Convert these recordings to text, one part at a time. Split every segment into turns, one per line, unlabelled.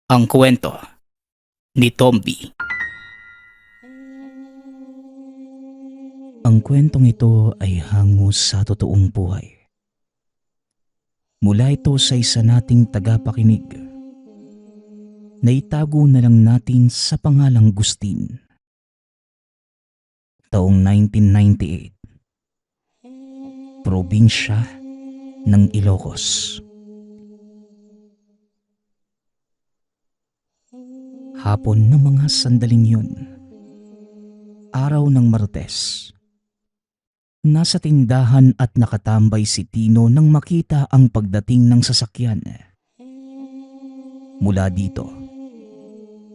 Ang kwento ni Tomby. Ang kwentong ito ay hango sa totoong buhay. Mula ito sa isa nating tagapakinig. Naitago na lang natin sa pangalang Gustin. Taong 1998. Probinsya ng Ilocos. Hapon ng mga sandaling yun. Araw ng Martes. Nasa tindahan at nakatambay si Tino nang makita ang pagdating ng sasakyan. Mula dito,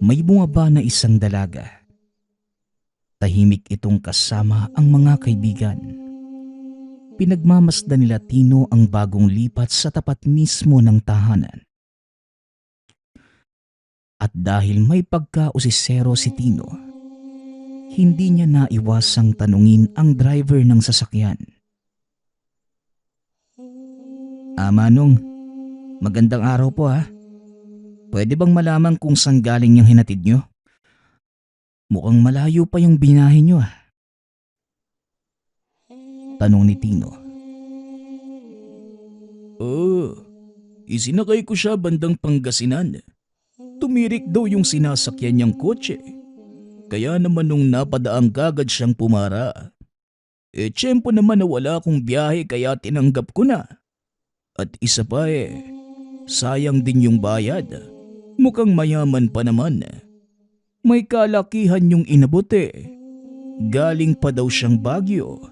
may bumaba na isang dalaga. Tahimik itong kasama ang mga kaibigan. Pinagmamasdan nila Tino ang bagong lipat sa tapat mismo ng tahanan. At dahil may pagkausisero si Tino, hindi niya naiwasang tanungin ang driver ng sasakyan. Manong, magandang araw po ha. Pwede bang malaman kung saan galing yung hinatid nyo? Mukhang malayo pa yung binahe nyo ah. Tanong ni Tino. Isinakay ko siya bandang Pangasinan. Tumirik daw yung sinasakyan niyang kotse. Kaya naman nung napadaang kagad siyang pumara. Tiyempo naman na wala akong biyahe kaya tinanggap ko na. At isa pa sayang din yung bayad. Mukhang mayaman pa naman. May kalakihan yung inabot Galing pa daw siyang Baguio.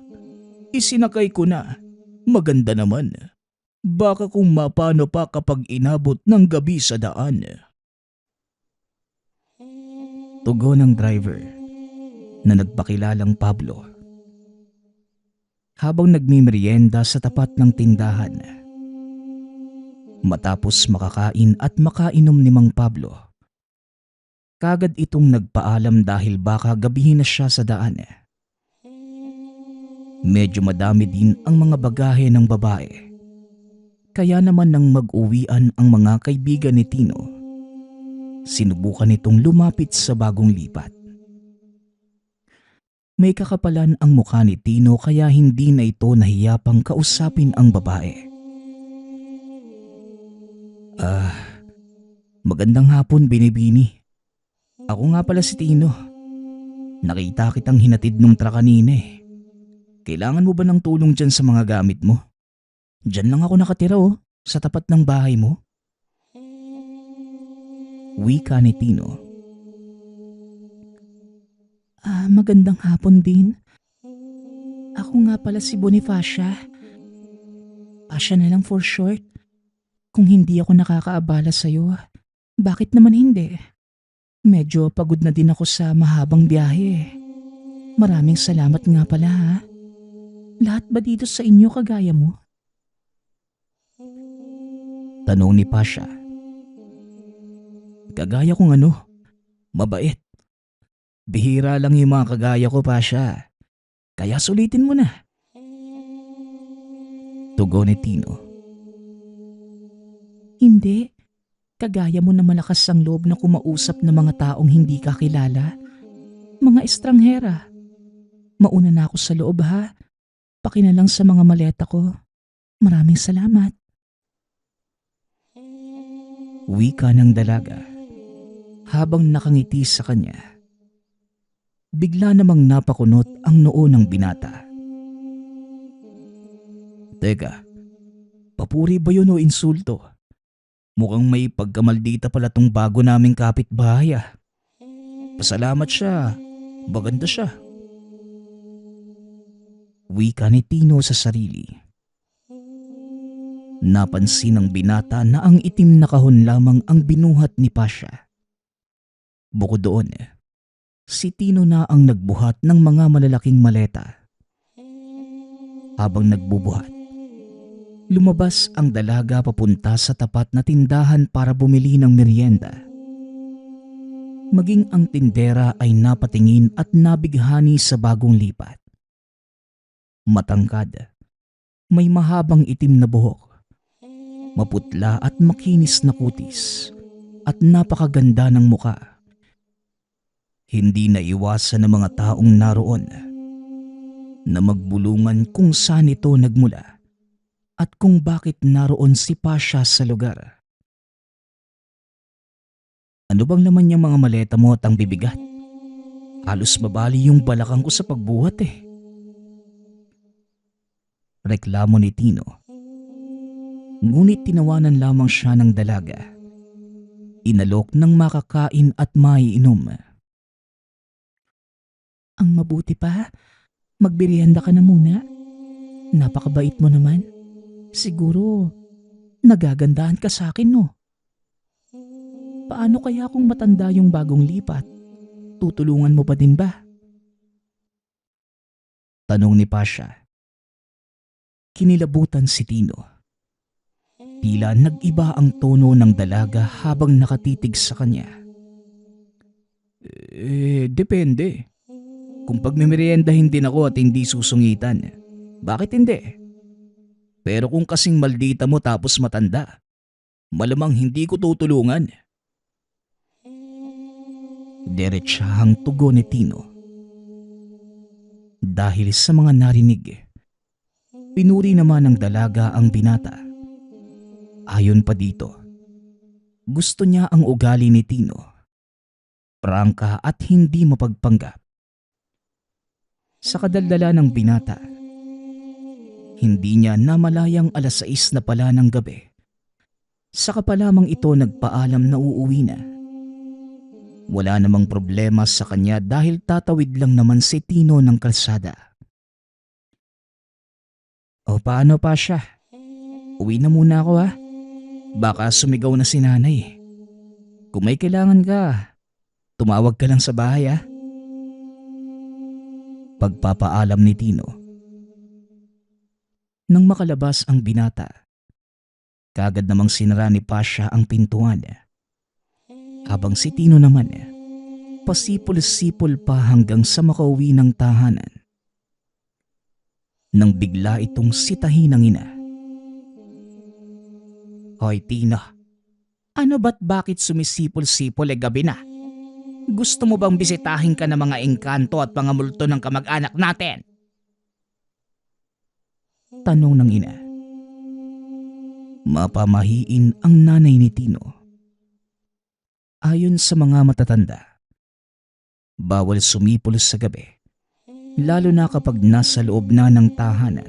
Isinakay ko na. Maganda naman. Baka kung mapano pa kapag inabot ng gabi sa daan. Tugon ng driver na nagpakilalang Pablo. Habang nagmimerienda sa tapat ng tindahan. Matapos makakain at makainom ni Mang Pablo, kagad itong nagpaalam dahil baka gabihin na siya sa daan. Medyo madami din ang mga bagahe ng babae. Kaya naman nang mag-uwian ang mga kaibigan ni Tino, sinubukan nitong lumapit sa bagong lipat. May kakapalan ang mukha ni Tino kaya hindi na ito nahiya pang kausapin ang babae. Magandang hapon, Binibini. Ako nga pala si Tino. Nakita kitang hinatid nung truck kanina Kailangan mo ba ng tulong dyan sa mga gamit mo? Dyan lang ako nakatira sa tapat ng bahay mo. Wika ni Tino. Magandang hapon din. Ako nga pala si Bonifacia. Pasya na lang for short. Kung hindi ako nakakaabala sa'yo, bakit naman hindi? Medyo pagod na din ako sa mahabang biyahe. Maraming salamat nga pala ha. Lahat ba dito sa inyo kagaya mo? Tanong ni Pasha. Kagaya kong mabait. Bihira lang yung mga kagaya ko, Pasha. Kaya sulitin mo na. Tugon ni Tino. Hindi. Kagaya mo na malakas ang loob na kumausap ng mga taong hindi ka kilala. Mga estranghera. Mauna na ako sa loob ha. Pakina lang sa mga maleta ko. Maraming salamat. Wika ng dalaga. Habang nakangiti sa kanya, bigla namang napakunot ang noo ng binata. Teka, papuri ba yun o insulto? Mukhang may pagkamaldita pala tong bago naming kapitbahay Pasalamat siya, maganda siya. Wika ni Tino sa sarili. Napansin ng binata na ang itim na kahon lamang ang binuhat ni Pasha. Bukod doon, si Tino na ang nagbuhat ng mga malalaking maleta. Habang nagbubuhat, lumabas ang dalaga papunta sa tapat na tindahan para bumili ng merienda. Maging ang tindera ay napatingin at nabighani sa bagong lipat. Matangkad, may mahabang itim na buhok, maputla at makinis na kutis, at napakaganda ng muka. Hindi naiwasan ng mga taong naroon na magbulungan kung saan ito nagmula at kung bakit naroon si Pasha sa lugar. Ano bang laman niyang mga maleta mo at ang bibigat? Halos mabali yung balakang ko sa pagbuhat eh. Reklamo ni Tino. Ngunit tinawanan lamang siya ng dalaga. Inalok ng makakain at maiinom. Ang mabuti pa, magbirianda ka na muna. Napakabait mo naman. Siguro, nagagandahan ka sa akin no? Paano kaya kung matanda yung bagong lipat? Tutulungan mo pa din ba? Tanong ni Pasha. Kinilabutan si Tino. Tila nag-iba ang tono ng dalaga habang nakatitig sa kanya. Depende. Kung pagmimeriendahin din ako at hindi susungitan, bakit hindi? Pero kung kasing maldita mo tapos matanda, malamang hindi ko tutulungan. Diretsahang tugon ni Tino. Dahil sa mga narinig, pinuri naman ng dalaga ang binata. Ayon pa dito, gusto niya ang ugali ni Tino. Prangka at hindi mapagpanggap. Sa kadaldala ng binata, hindi niya namalayang 6:00 na pala ng gabi. Saka pa lamang ito nagpaalam na uuwi na. Wala namang problema sa kanya dahil tatawid lang naman si Tino ng kalsada. O paano pa siya? Uwi na muna ako ha. Baka sumigaw na si nanay. Kung may kailangan ka, tumawag ka lang sa bahay ha. Pagpapaalam ni Tino. Nang makalabas ang binata, kagad namang sinara ni Pasha ang pintuan. Habang si Tino naman, pasipol-sipol pa hanggang sa makauwi ng tahanan. Nang bigla itong sitahin ng ina. Hoy Tino, ano ba't bakit sumisipol-sipol gabi na? Gusto mo bang bisitahin ka ng mga engkanto at mga multo ng kamag-anak natin? Tanong ng ina. Mapamahiin ang nanay ni Tino. Ayon sa mga matatanda, bawal sumipol sa gabi, lalo na kapag nasa loob na ng tahanan.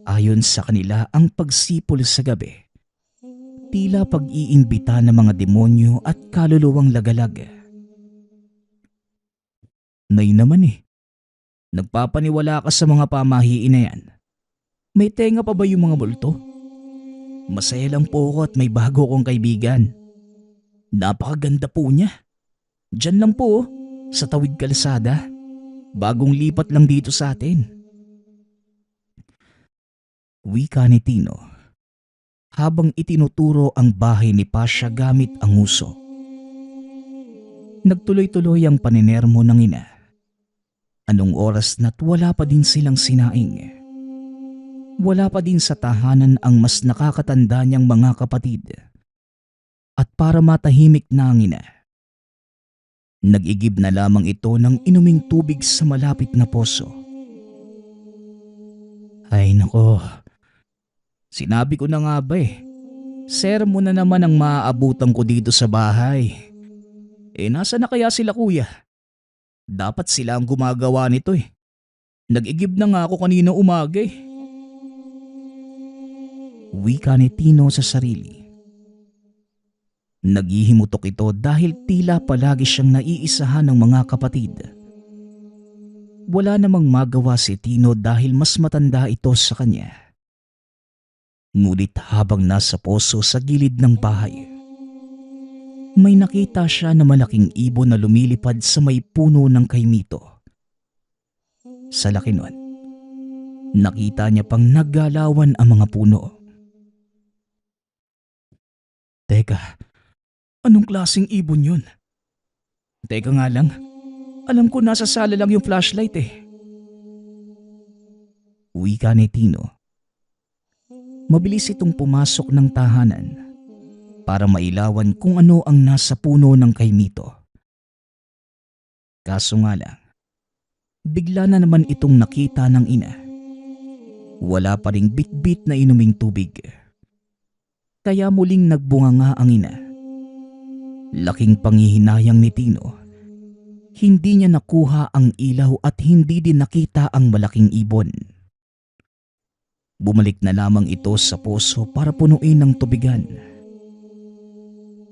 Ayon sa kanila, ang pagsipol sa gabi, tila pag-iimbita ng mga demonyo at kaluluwang lagalag. Nay naman nagpapaniwala ka sa mga pamahiin na yan. May tenga pa ba yung mga multo? Masaya lang po ako at may bago akong kaibigan. Napakaganda po niya. Diyan lang po, sa tawid kalsada. Bagong lipat lang dito sa atin. Wika ni Tino habang itinuturo ang bahay ni Pasha gamit ang uso. Nagtuloy-tuloy ang paninermo ng ina. Anong oras na't wala pa din silang sinaing. Wala pa din sa tahanan ang mas nakakatanda niyang mga kapatid. At para matahimik na ang ina, nag-igib na lamang ito ng inuming tubig sa malapit na poso. Ay nako, sinabi ko na nga ba sermo na naman ang maaabutan ko dito sa bahay. Nasa na kaya sila kuya? Dapat sila ang gumagawa nito Nag-igib na nga ako kanina umaga Wika ni Tino sa sarili. Naghihimutok ito dahil tila palagi siyang naiisahan ng mga kapatid. Wala namang magawa si Tino dahil mas matanda ito sa kanya. Ngunit habang nasa poso sa gilid ng bahay, may nakita siya na malaking ibon na lumilipad sa may puno ng kaimito. Sa laki nun, nakita niya pang naggalawan ang mga puno. Teka, anong klaseng ibon yun? Teka nga lang, alam ko nasa sala lang yung flashlight Wika ni Tino. Mabilis itong pumasok ng tahanan. para mailawan kung ano ang nasa puno ng kaimito. Kaso nga lang, bigla na naman itong nakita ng ina. Wala pa ring bitbit na inuming tubig. Kaya muling nagbunganga ang ina. Laking panghihinayang ni Tino. Hindi niya nakuha ang ilaw at hindi din nakita ang malaking ibon. Bumalik na lamang ito sa poso para punuin ng tubigan.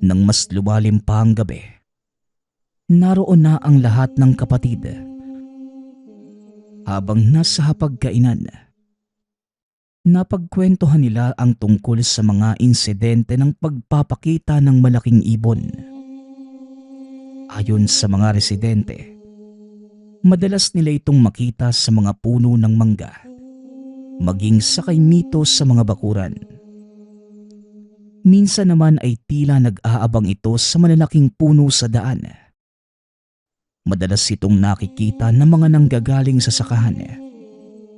Nang mas lumalim pa ang gabi, naroon na ang lahat ng kapatid. Habang nasa hapagkainan, napagkwentuhan nila ang tungkol sa mga insidente ng pagpapakita ng malaking ibon. Ayon sa mga residente, madalas nila itong makita sa mga puno ng mangga, maging sa kaimito sa mga bakuran. Minsan naman ay tila nag-aabang ito sa malalaking puno sa daan. Madalas itong nakikita ng mga nanggagaling sa sakahan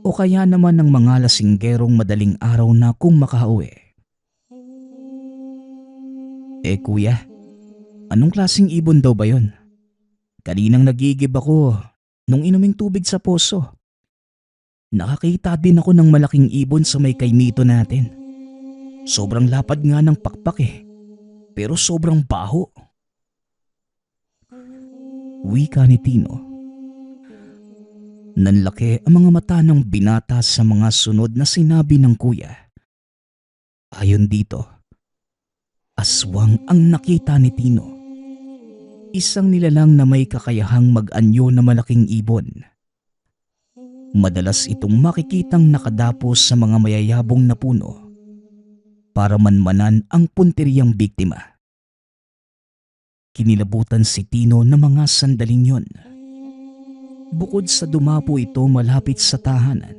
o kaya naman ng mga lasinggerong madaling araw na kung makauwi. Kuya, anong klaseng ibon daw ba yon? Kaninang nagigib ako nung inuming tubig sa poso. Nakakita din ako ng malaking ibon sa may kaimito natin. Sobrang lapad nga ng pakpak pero sobrang baho. Wika ni Tino. Nanlaki ang mga mata ng binata sa mga sunod na sinabi ng kuya. Ayon dito, aswang ang nakita ni Tino. Isang nilalang na may kakayahang mag-anyo na malaking ibon. Madalas itong makikitang nakadapos sa mga mayayabong na puno para manmanan ang puntiriyang biktima. Kinilabutan si Tino ng mga sandaling yon. Bukod sa dumapo ito malapit sa tahanan,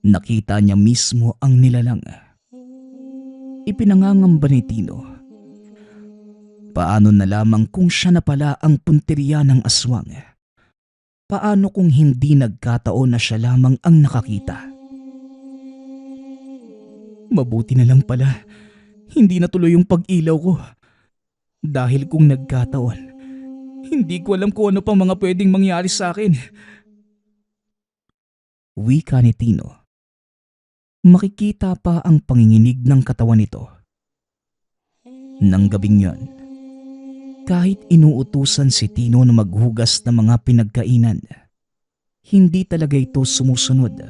nakita niya mismo ang nilalang. Ipinangangamba ni Tino. Paano na lamang kung siya na pala ang punteriya ng aswang? Paano kung hindi nagkataon na siya lamang ang nakakita? Mabuti na lang pala, hindi natuloy yung pag-ilaw ko. Dahil kung nagkataon, hindi ko alam kung ano pang mga pwedeng mangyari sa akin. Wika ni Tino. Makikita pa ang panginginig ng katawan nito. Nang gabing yon, kahit inuutusan si Tino na maghugas ng mga pinagkainan, hindi talaga ito sumusunod.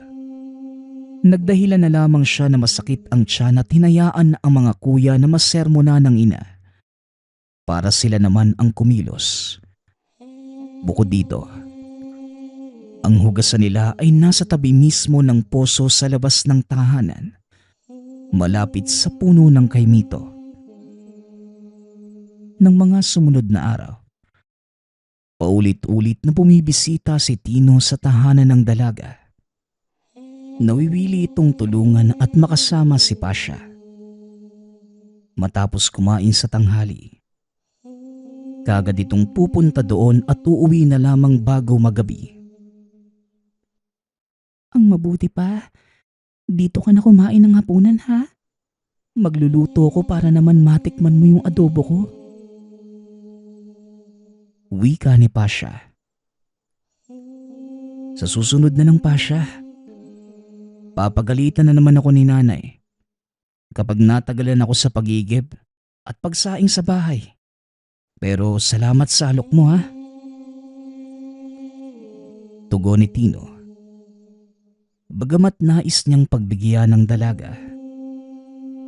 Nagdahilan na lamang siya na masakit ang tiyan at hinayaan ang mga kuya na masermona ng ina para sila naman ang kumilos. Bukod dito, ang hugasan nila ay nasa tabi mismo ng poso sa labas ng tahanan, malapit sa puno ng kaimito. Nang mga sumunod na araw, paulit-ulit na bumibisita si Tino sa tahanan ng dalaga. Nawiwili itong tulungan at makasama si Pasha. Matapos kumain sa tanghali, kagad itong pupunta doon at uuwi na lamang bago magabi. Ang mabuti pa, dito ka na kumain ng hapunan ha? Magluluto ko para naman matikman mo yung adobo ko. Wika ni Pasha. Sa susunod na lang, Pasha. Papagalitan na naman ako ni nanay kapag natagalan ako sa pagigib at pagsaing sa bahay. Pero salamat sa alok mo ha. Tugon ni Tino. Bagamat nais niyang pagbigyan ng dalaga,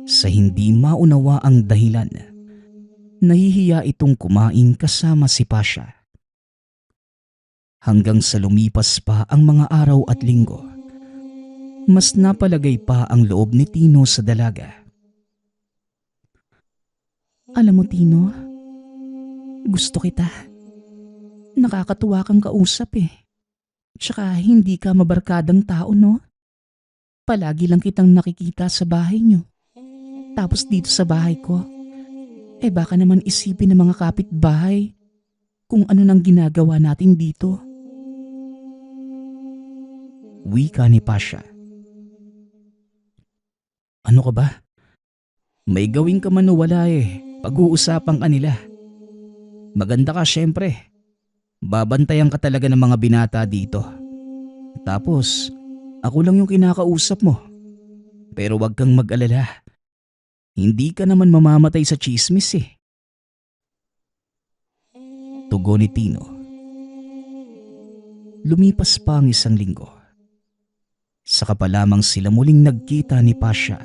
sa hindi maunawa ang dahilan, nahihiya itong kumain kasama si Pasha. Hanggang sa lumipas pa ang mga araw at linggo, mas napalagay pa ang loob ni Tino sa dalaga. Alam mo Tino, gusto kita. Nakakatuwa kang kausap Tsaka hindi ka mabarkadang tao no? Palagi lang kitang nakikita sa bahay nyo. Tapos dito sa bahay ko, baka naman isipin ng mga kapitbahay kung ano nang ginagawa natin dito. Wika ni Pasha. Ano ka ba? May gawin ka man o wala pag-uusapan ka nila. Maganda ka syempre. Babantayan ka talaga ng mga binata dito. Tapos, ako lang yung kinakausap mo. Pero wag kang mag-alala. Hindi ka naman mamamatay sa tsismis Tugon ni Tino. Lumipas pa ang 1 linggo. Saka pa lamang sila muling nagkita ni Pasha.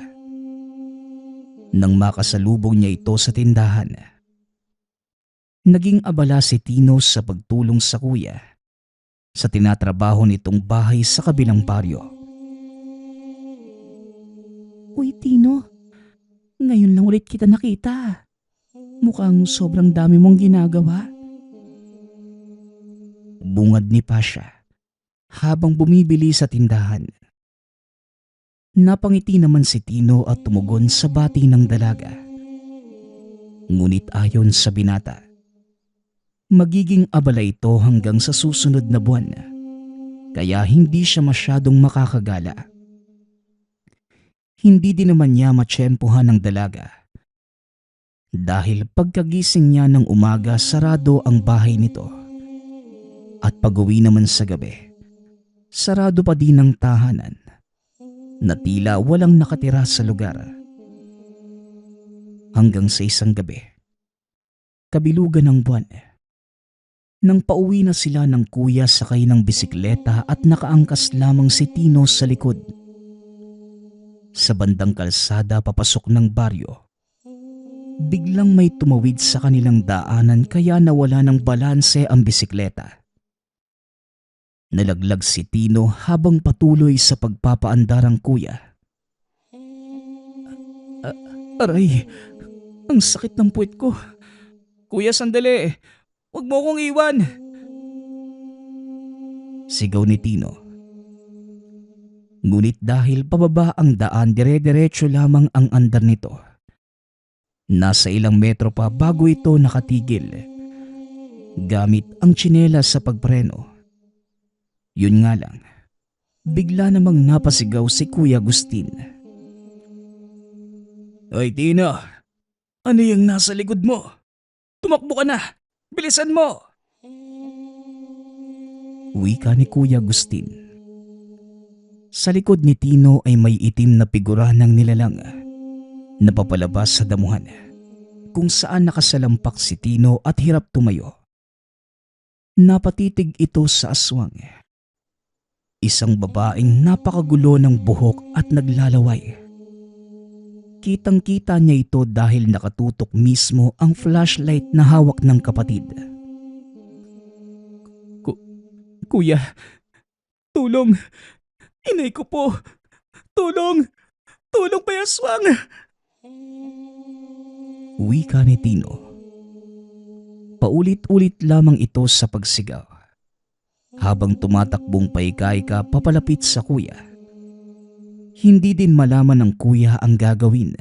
Nang makasalubong niya ito sa tindahan, naging abala si Tino sa pagtulong sa kuya sa tinatrabaho nitong bahay sa kabilang baryo.
Uy Tino, ngayon lang ulit kita nakita. Mukhang sobrang dami mong ginagawa.
Bungad ni Pasha habang bumibili sa tindahan. Napangiti naman si Tino at tumugon sa bati ng dalaga. Ngunit ayon sa binata, magiging abala ito hanggang sa susunod na buwan, kaya hindi siya masyadong makakagala. Hindi din naman niya matsyempohan ng dalaga dahil pagkagising niya ng umaga sarado ang bahay nito at pag-uwi naman sa gabi, sarado pa din ang tahanan na tila walang nakatira sa lugar. Hanggang sa isang gabi, kabilugan ng buwan, nang pauwi na sila ng kuya sakay ng bisikleta at nakaangkas lamang si Tino sa likod. Sa bandang kalsada papasok ng baryo, biglang may tumawid sa kanilang daanan kaya nawala ng balanse ang bisikleta. Nalaglag si Tino habang patuloy sa pagpapaandar ang kuya.
Aray, ang sakit ng puwet ko. Kuya, sandali. Huwag mo akong iwan.
Sigaw ni Tino. Ngunit dahil pababa ang daan, dire-diretso lamang ang andar nito. Nasa ilang metro pa bago ito nakatigil, gamit ang tsinelas sa pagpreno. Yun nga lang, bigla namang napasigaw si Kuya Agustin.
Ay Tino, ano yung nasa likod mo? Tumakbo ka na! Bilisan mo!
Wika ni Kuya Agustin. Sa likod ni Tino ay may itim na figura ng nilalang na papalabas sa damuhan kung saan nakasalampak si Tino at hirap tumayo. Napatitig ito sa aswang. Isang babaeng napakagulo ng buhok at naglalaway. Kitang-kita niya ito dahil nakatutok mismo ang flashlight na hawak ng kapatid.
Kuya, tulong! Inay ko po! Tulong! Tulong pa yung aswang!
Wika ni Tino. Paulit-ulit lamang ito sa pagsigaw habang tumatakbong paika-ika papalapit sa kuya. Hindi din malaman ng kuya ang gagawin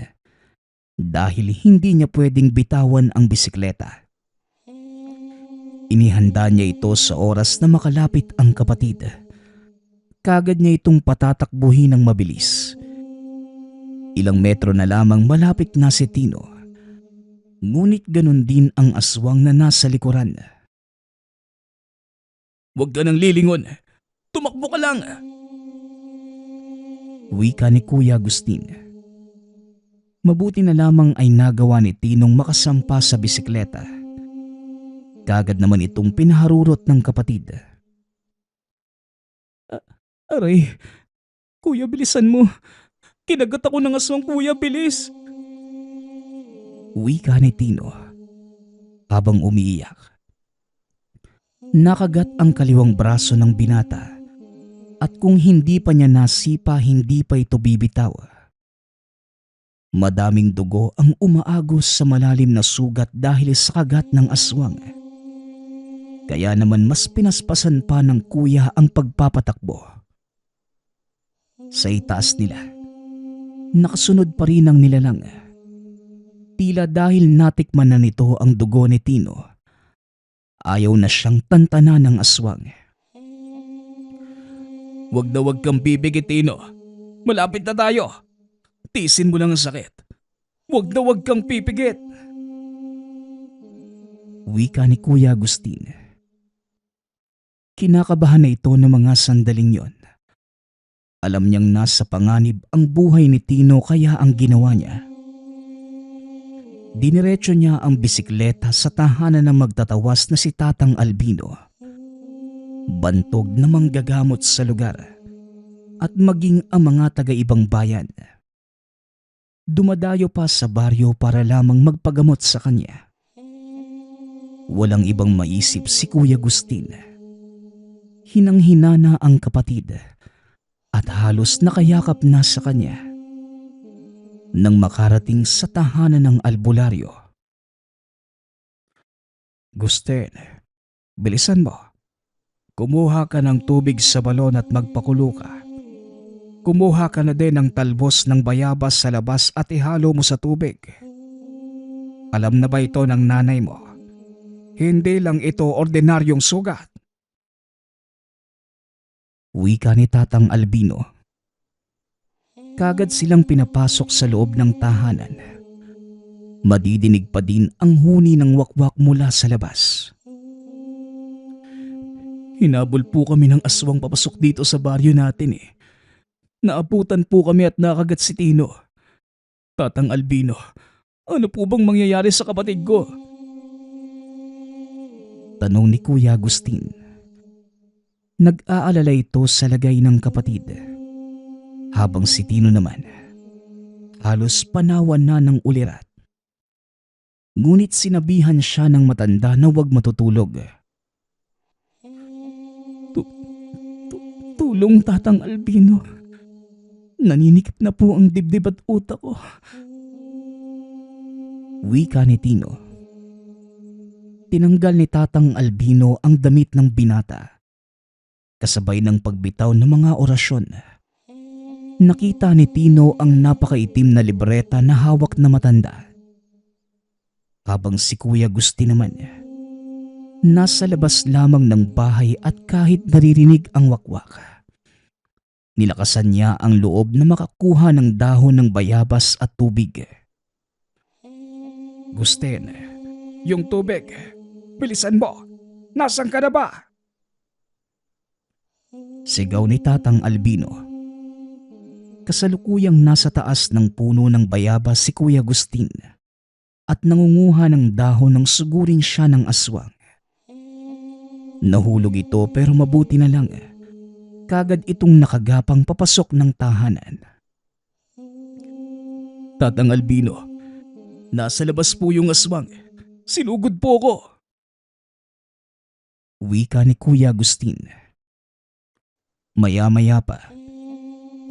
dahil hindi niya pwedeng bitawan ang bisikleta. Inihanda niya ito sa oras na makalapit ang kapatid. Kagad niya itong patatakbuhin ng mabilis. Ilang metro na lamang malapit na si Tino. Ngunit ganun din ang aswang na nasa likuran.
Huwag ka nang lilingon! Tumakbo ka lang!
Wika ni Kuya Agustin. Mabuti na lamang ay nagawa ni Tinong makasampa sa bisikleta. Kagad naman itong pinaharurot ng kapatid.
Aray, kuya bilisan mo. Kinagat ako ng aswang kuya, bilis.
Wika ni Tino habang umiiyak. Nakagat ang kaliwang braso ng binata at kung hindi pa niya nasipa hindi pa ito bibitaw. Madaming dugo ang umaagos sa malalim na sugat dahil sa kagat ng aswang. Kaya naman mas pinaspasan pa ng kuya ang pagpapatakbo. Sa itaas nila, nakasunod pa rin ang nilalang. Tila dahil natikman na nito ang dugo ni Tino, ayaw na siyang tantanan ng aswang.
Wag na wag kang bibigit, Tino. Malapit na tayo. Tiisin mo lang ang sakit.
wag kang pipigit.
Wika ni Kuya Agustin. Kinakabahan na ito ng mga sandaling yon. Alam niyang nasa panganib ang buhay ni Tino kaya ang ginawa niya. Diniretso niya ang bisikleta sa tahanan ng magtatawas na si Tatang Albino. Bantog na manggagamot sa lugar at maging ang mga taga-ibang bayan. Dumadayo pa sa baryo para lamang magpagamot sa kanya. Walang ibang maisip si Kuya Agustin. Hinang-hina na ang kapatid at halos nakayakap na sa kanya. Nang makarating sa tahanan ng albularyo. Agustin, bilisan mo. Kumuha ka ng tubig sa balon at magpakulo ka. Kumuha ka na din ng talbos ng bayabas sa labas at ihalo mo sa tubig. Alam na ba ito ng nanay mo? Hindi lang ito ordinaryong sugat. Wika ni Tatang Albino. Kagad silang pinapasok sa loob ng tahanan. Madidinig pa din ang huni ng wakwak mula sa labas. Hinabol po kami ng aswang papasok dito sa baryo natin eh. Naabutan po kami at nakagat si Tino. Tatang Albino, ano po bang mangyayari sa kapatid ko? Tanong ni Kuya Agustin. Nag-aalala ito sa lagay ng kapatid. Habang si Tino naman, halos panawan na ng ulirat. Ngunit sinabihan siya ng matanda na huwag matutulog. Tulong, Tatang Albino. Naninikip na po ang dibdib at utak ko. Wika ni Tino. Tinanggal ni Tatang Albino ang damit ng binata. Kasabay ng pagbitaw ng mga orasyon. Nakita ni Tino ang napakaitim na libreta na hawak na matanda. Habang si Kuya Agustin naman, nasa labas lamang ng bahay at kahit naririnig ang wakwak. Nilakasan niya ang loob na makakuha ng dahon ng bayabas at tubig. Agustin, yung tubig, bilisan mo, nasan ka na ba? Sigaw ni Tatang Albino. Kasalukuyang nasa taas ng puno ng bayabas si Kuya Agustin at nangunguha ng dahon ng sugurin siya ng aswang. Nahulog ito pero mabuti na lang. Kagad itong nakagapang papasok ng tahanan. Tatang Albino, nasa labas po yung aswang. Sinugod po ko. Wika ni Kuya Agustin. Maya-maya pa,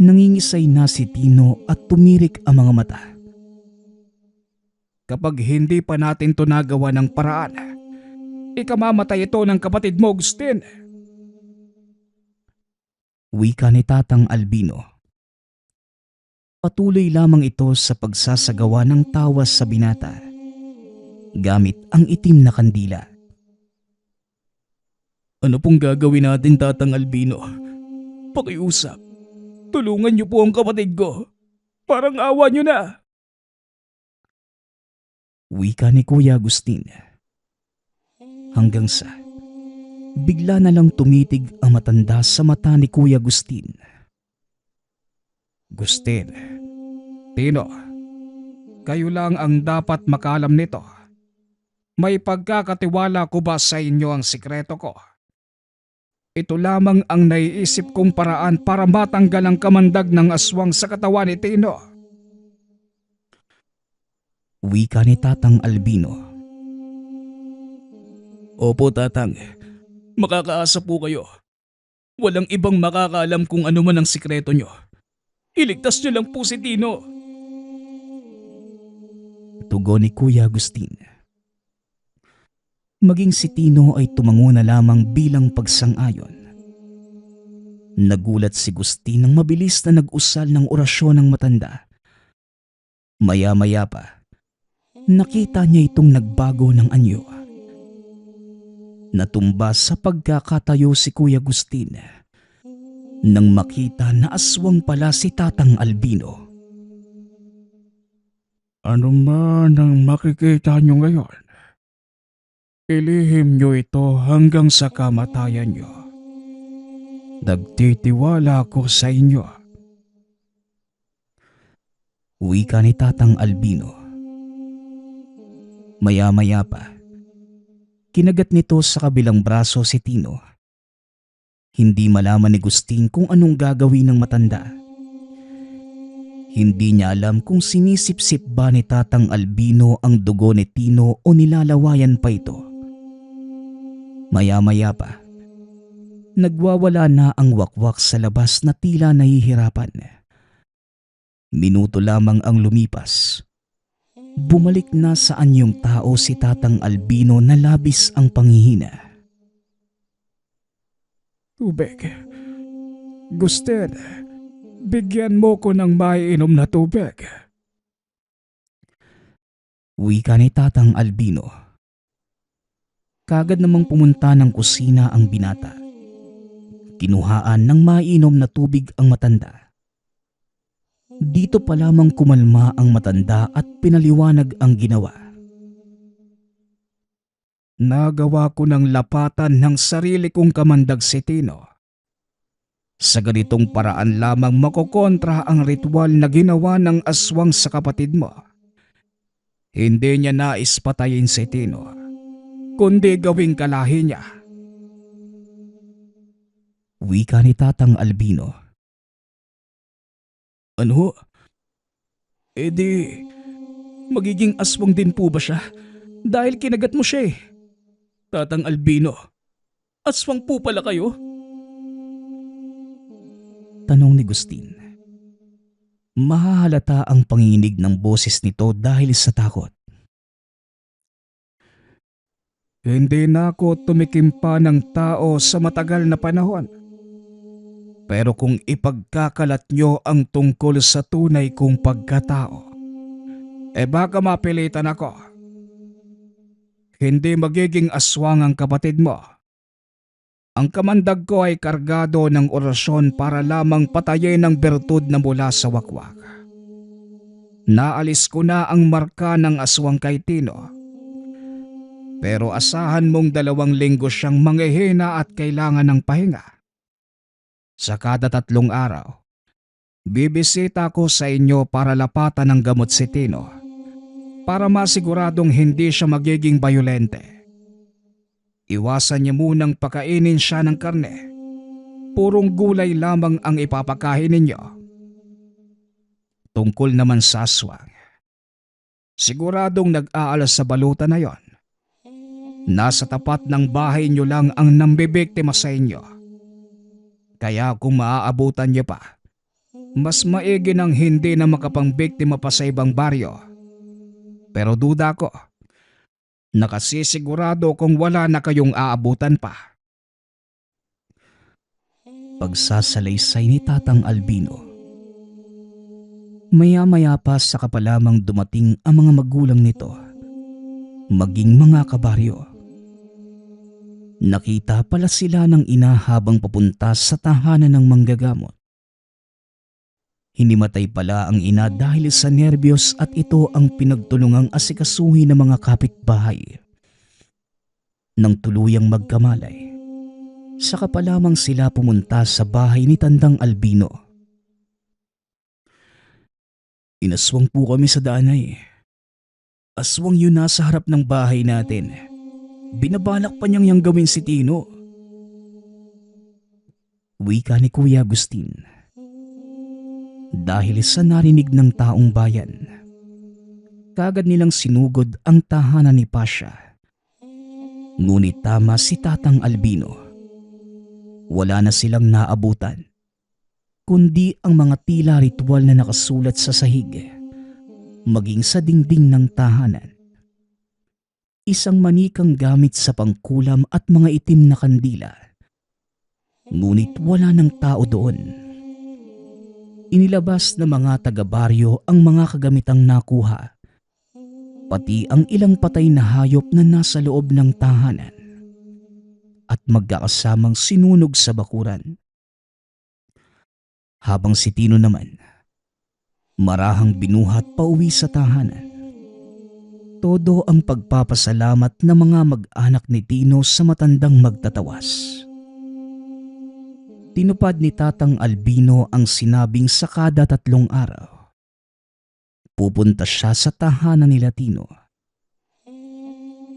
nangingisay na si Tino at tumirik ang mga mata. Kapag hindi pa natin to nagawa ng paraan, ikamamatay ito ng kapatid mo, Agustin. Wika ni Tatang Albino. Patuloy lamang ito sa pagsasagawa ng tawas sa binata, gamit ang itim na kandila. Ano pong gagawin natin, Tatang Albino? Pakiusap. Tulungan niyo po ang kapatid ko. Parang awa niyo na. Wika ni Kuya Agustin. Hanggang sa bigla na lang tumitig ang matanda sa mata ni Kuya Agustin. Agustin, Tino, kayo lang ang dapat makalam nito. May pagkakatiwala ko ba sa inyo ang sikreto ko? Ito lamang ang naiisip kong paraan para matanggal ang kamandag ng aswang sa katawan ni Tino. Wika ni Tatang Albino. Opo, Tatang. Makakaasa po kayo. Walang ibang makakaalam kung ano man ang sikreto nyo. Iligtas nyo lang po si Tino. Tugon ni Kuya Agustin. Maging si Tino ay tumango na lamang bilang pagsang-ayon. Nagulat si Agustin nang mabilis na nag-usal ng orasyon ng matanda. Maya-maya pa, nakita niya itong nagbago ng anyo. Natumba sa pagkakatayo si Kuya Agustin nang makita na makita na aswang pala si Tatang Albino. Ano man ang makikita nyo ngayon, ilihim nyo ito hanggang sa kamatayan nyo. Nagtitiwala ako sa inyo. Wika ni Tatang Albino. Maya-maya pa, kinagat nito sa kabilang braso si Tino. Hindi malaman ni Gustin kung anong gagawin ng matanda. Hindi niya alam kung sinisip-sip ba ni Tatang Albino ang dugo ni Tino o nilalawayan pa ito. Maya-maya pa, nagwawala na ang wakwak sa labas na tila nahihirapan. Minuto lamang ang lumipas. Bumalik na sa anyong tao si Tatang Albino na labis ang panghihina. Tubig. Gustin, bigyan mo ko ng maiinom na tubig. Wika ni Tatang Albino. Kagad namang pumunta ng kusina ang binata. Kinuhaan ng maiinom na tubig ang matanda. Dito pa lamang kumalma ang matanda at pinaliwanag ang ginawa. Nagawa ko ng lapatan ng sarili kong kamandag si Tino. Sa ganitong paraan lamang makokontra ang ritual na ginawa ng aswang sa kapatid mo. Hindi niya nais patayin si Tino, kundi gawing kalahi niya. Wika ni Tatang Albino. Ano? Magiging aswang din po ba siya? Dahil kinagat mo siya eh. Tatang Albino, aswang po pala kayo? Tanong ni Gustin. Mahahalata ang panginginig ng boses nito dahil sa takot. Hindi na ako tumikim pa ng tao sa matagal na panahon. Pero kung ipagkakalat nyo ang tungkol sa tunay kong pagkatao, baka mapilitan ako. Hindi magiging aswang ang kapatid mo. Ang kamandag ko ay kargado ng orasyon para lamang patayin ang bertud na mula sa wakwak. Naalis ko na ang marka ng aswang kay Tino. Pero asahan mong 2 linggo siyang manghihina at kailangan ng pahinga. Sa kada 3 araw, bibisita ko sa inyo para lapatan ng gamot si Tino para masiguradong hindi siya magiging bayolente. Iwasan niyo munang pakainin siya ng karne. Purong gulay lamang ang ipapakain ninyo. Tungkol naman sa aswang, siguradong nag-aalas sa balutan na yon. Nasa tapat ng bahay niyo lang ang nambibiktima sa inyo. Kaya kung maaabutan niyo pa, mas maigi nang hindi na makapangbiktima pa sa ibang baryo. Pero duda ko, nakasisigurado kung wala na kayong aabutan pa. Pagsasalaysay ni Tatang Albino. Maya-maya pa saka pa lamang dumating ang mga magulang nito, maging mga kabaryo. Nakita pala sila ng ina habang papunta sa tahanan ng manggagamot. Hinimatay pala ang ina dahil sa nerbiyos at ito ang pinagtulungang asikasuhin ng mga kapitbahay. Nang tuluyang magkamalay, saka pa lamang sila pumunta sa bahay ni Tandang Albino. Inaswang po kami sa daanay. Aswang yun nasa harap ng bahay natin. Binabalak pa niyang yang gawin si Tino. Wika ni Kuya Agustin. Dahil sa narinig ng taong bayan, kagad nilang sinugod ang tahanan ni Pasha. Ngunit tama si Tatang Albino. Wala na silang naabutan, kundi ang mga tila ritual na nakasulat sa sahig, maging sa dingding ng tahanan. Isang manikang gamit sa pangkulam at mga itim na kandila. Ngunit wala ng tao doon. Inilabas ng mga taga-baryo ang mga kagamitang nakuha, pati ang ilang patay na hayop na nasa loob ng tahanan, at magkakasamang sinunog sa bakuran. Habang si Tino naman, marahang binuhat pauwi sa tahanan. todo ang pagpapasalamat ng mga mag-anak ni Tino sa matandang magtatawas. Tinupad ni Tatang Albino ang sinabing sa kada 3 araw. Pupunta siya sa tahanan nila Tino.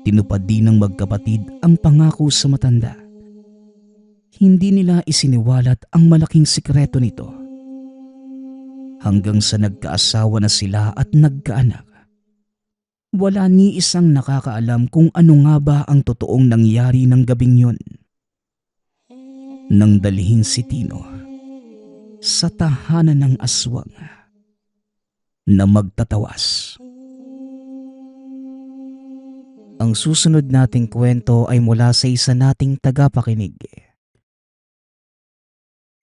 Tinupad din ng magkapatid ang pangako sa matanda. Hindi nila isiniwalat ang malaking sikreto nito. Hanggang sa nagkaasawa na sila at nagkaanak. Wala ni isang nakakaalam kung ano nga ba ang totoong nangyari ng gabing yun. Nang dalhin si Tino sa tahanan ng aswang na magtatawas. Ang susunod nating kwento ay mula sa isa nating tagapakinig.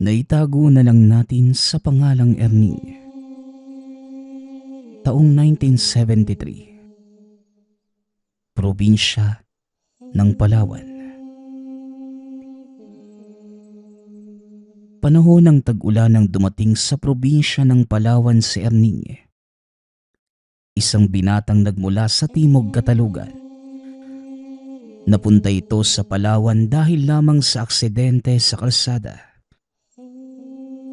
Naitago na lang natin sa pangalang Erning. Taong 1973. Probinsya ng Palawan. Panahon ng tag-ulan nang dumating sa probinsya ng Palawan si Erning. Isang binatang nagmula sa Timog Katalugan. Napunta ito sa Palawan dahil lamang sa aksidente sa kalsada.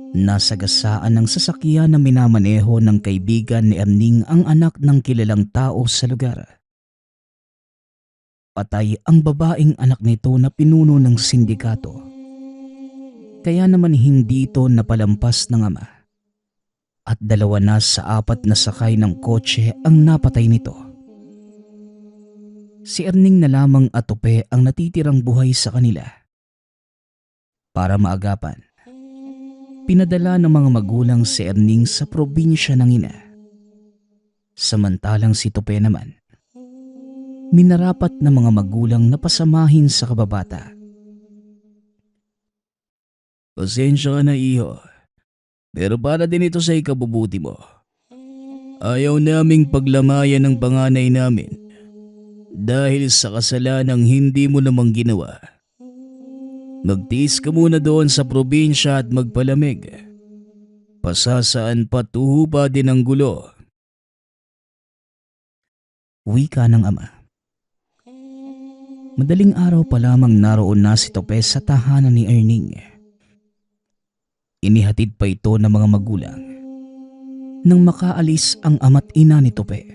Nasagasaan ng sasakyan na minamaneho ng kaibigan ni Erning ang anak ng kilalang tao sa lugar. Patay ang babaeng anak nito na pinuno ng sindikato. Kaya naman hindi ito napalampas ng ama. At 2 na sa 4 na sakay ng kotse ang napatay nito. Si Erning na lamang at Tope ang natitirang buhay sa kanila. Para maagapan, pinadala ng mga magulang si Erning sa probinsya ng ina. Samantalang si Tope naman, minarapat ng mga magulang na pasamahin sa kababata.
Pasensya ka na, iho. Pero para din ito sa ikabubuti mo. Ayaw naming paglamayan ng panganay namin dahil sa kasalanang hindi mo namang ginawa. Magtiis ka muna doon sa probinsya at magpalamig. Pasasaan pa tuhupa din ang gulo.
Wika ng ama. Madaling araw pa lamang naroon na si Tope sa tahanan ni Erning. Inihatid pa ito ng mga magulang nang makaalis ang ama't ina ni Tope.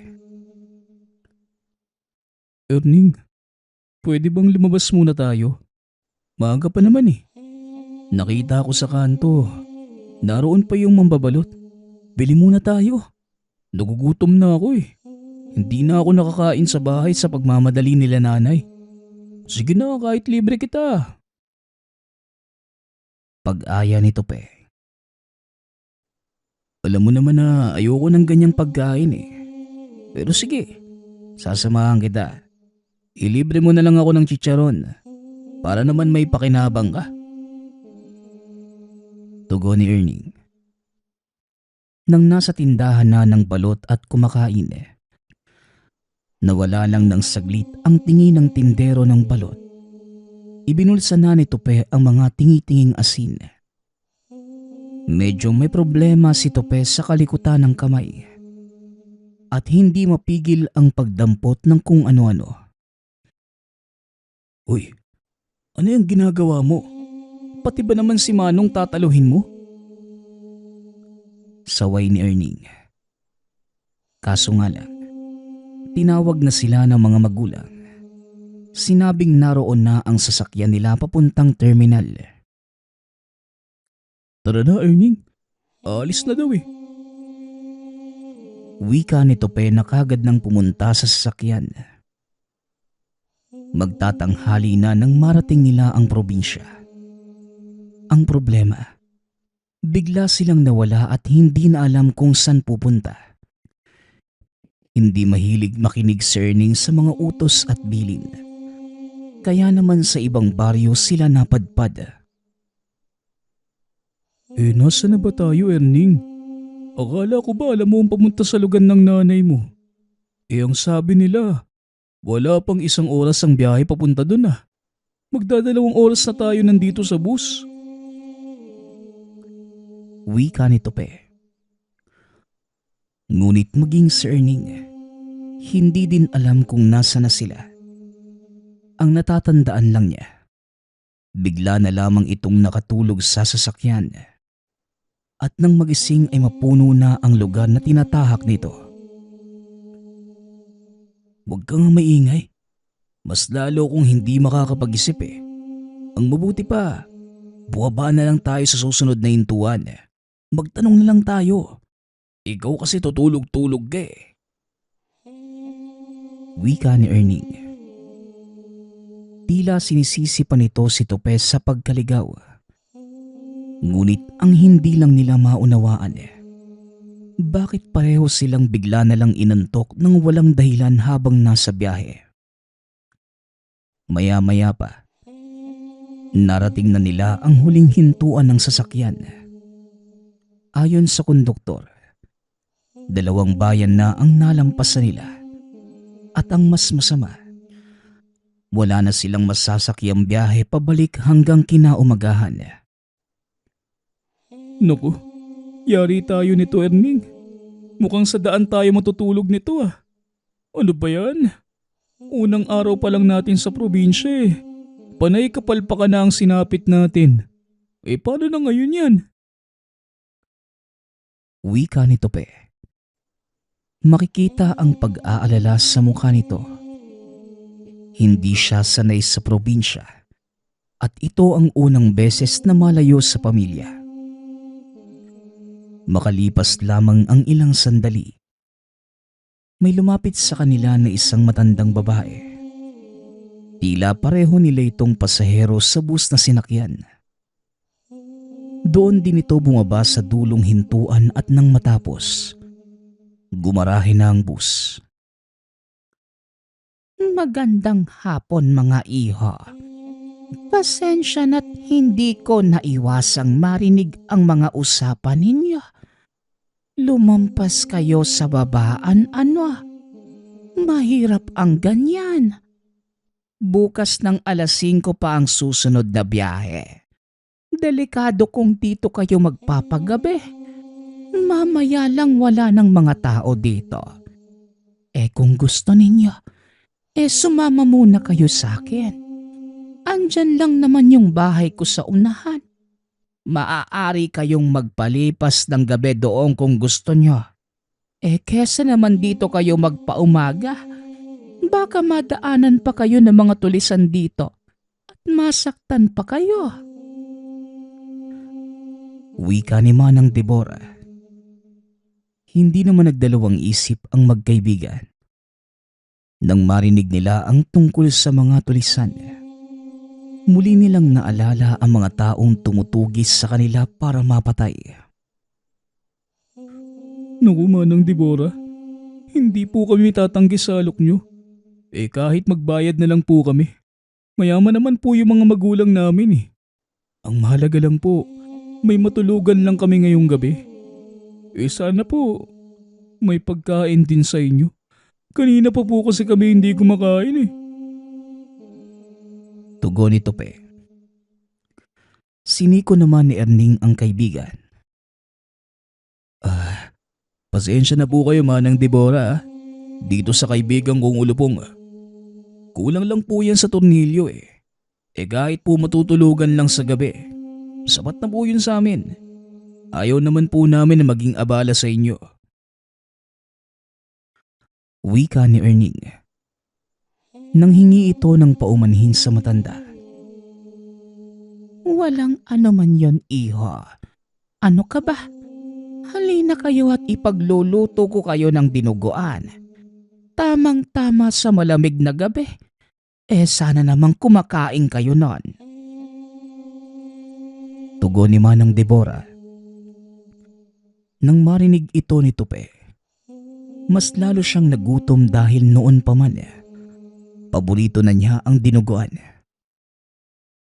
Erning, pwede bang lumabas muna tayo? Maaga pa naman eh. Nakita ko sa kanto. Naroon pa yung mambabalot. Bili muna tayo. Nagugutom na ako eh. Hindi na ako nakakain sa bahay sa pagmamadali nila nanay. Sige na, kahit libre kita.
Pag-aya ni Tope.
Alam mo naman na ayoko ng ganyang pagkain eh. Pero sige, sasamahan kita. Ilibre mo na lang ako ng chicharon para naman may pakinabang ka.
Tugon ni Erning. Nang nasa tindahan na ng balot at kumakain, nawala lang ng saglit ang tingin ng tindero ng balot. Ibinulsa na ni Tope ang mga tingi-tinging asin. Medyo may problema si Tope sa kalikutan ng kamay at hindi mapigil ang pagdampot ng kung ano-ano.
Uy, ano yung ginagawa mo? Pati ba naman si Manong tataluhin mo?
Saway ni Erning. Kaso nga lang, tinawag na sila ng mga magulang. Sinabing naroon na ang sasakyan nila papuntang terminal.
Tara na, Erning. Aalis na daw eh.
Wika ni Tope na kagad nang pumunta sa sasakyan. Magtatanghali na nang marating nila ang probinsya. Ang problema, bigla silang nawala at hindi na alam kung saan pupunta. Hindi mahilig makinig si Erning sa mga utos at bilin. Kaya naman sa ibang baryo sila napadpad.
Nasa na ba tayo, Erning? Akala ko ba alam mo ang pamunta sa lugar ng nanay mo? Ang sabi nila, wala pang 1 oras ang biyahe papunta dun ah. Magdadalawang oras na tayo nandito sa bus.
Wika ni Tope. Ngunit maging si Erning, Hindi din alam kung nasa na sila. Ang natatandaan lang niya, bigla na lamang itong nakatulog sa sasakyan. At nang magising ay mapuno na ang lugar na tinatahak nito. Huwag kang maingay. Mas lalo kung hindi makakapag-isip eh. Ang mabuti pa, buwaba na lang tayo sa susunod na hintuan. Magtanong na lang tayo. Ikaw kasi tutulog-tulog ka eh. Wika ni Erning. Tila sinisisi pa nito si Topes sa pagkaligaw. Ngunit ang hindi lang nila maunawaan bakit pareho silang bigla na lang inantok ng walang dahilan habang nasa biyahe. Maya-maya pa, narating na nila ang huling hintuan ng sasakyan. Ayon sa konduktor, 2 bayan na ang nalampasan nila. At ang mas masama, wala na silang masasakyang biyahe pabalik hanggang kinaumagahan.
Naku, yari tayo nito, Erning. Mukhang sa daan tayo matutulog nito ah. Ano ba yan? Unang araw pa lang natin sa probinsya eh. Panay kapalpakan na ang sinapit natin. Eh paano na ngayon yan?
Wika ni Tope. Makikita ang pag-aalala sa mukha nito. Hindi siya sanay sa probinsya at ito ang unang beses na malayo sa pamilya. Makalipas lamang ang ilang sandali, may lumapit sa kanila na isang matandang babae. Tila pareho nila itong pasahero sa bus na sinakyan. Doon din ito bumaba sa dulong hintuan at nang matapos, gumarahe na ang bus. Magandang hapon mga iho. Pasensya na't hindi ko naiwasang marinig ang mga usapan ninyo. Lumampas kayo sa babaan ano? Mahirap ang ganyan. Bukas ng alas 5 pa ang susunod na biyahe. Delikado kung dito kayo magpapagabi. Mamaya lang wala ng mga tao dito. Kung gusto ninyo, sumama muna kayo sa akin. Andyan lang naman yung bahay ko sa unahan. Maaari kayong magpalipas ng gabi doon kung gusto nyo. Kesa naman dito kayo magpaumaga, baka madaanan pa kayo ng mga tulisan dito at masaktan pa kayo. Wika ni Manang Deborah. Hindi naman nagdalawang isip ang magkaibigan. Nang marinig nila ang tungkol sa mga tulisan, muli nilang naalala ang mga taong tumutugis sa kanila para mapatay.
Naku Manang Deborah, hindi po kami tatanggi sa alok nyo. Kahit magbayad na lang po kami. Mayaman naman po yung mga magulang namin eh. Ang mahalaga lang po, may matulugan lang kami ngayong gabi. Sana po, may pagkain din sa inyo. Kanina pa po kasi kami hindi kumakain eh.
Tugon ni Tope. Siniko naman ni Erning ang kaibigan.
Pasensya na po kayo Manang Deborah. Dito sa kaibigan kong ulupong. Kulang lang po yan sa tornilyo eh. Kahit po matutulugan lang sa gabi, sapat na po yun sa amin. Ayaw naman po namin na maging abala sa inyo.
Wika ni Erning. Nang hingi ito ng paumanhin sa matanda. Walang ano man yon, iho. Ano ka ba? Halina kayo at ipagluluto ko kayo ng dinuguan. Tamang-tama sa malamig na gabi. Sana namang kumakain kayo nun. Tugon ni Manang Deborah. Nang marinig ito ni Tope, mas lalo siyang nagutom dahil noon pa man paborito na niya ang dinuguan.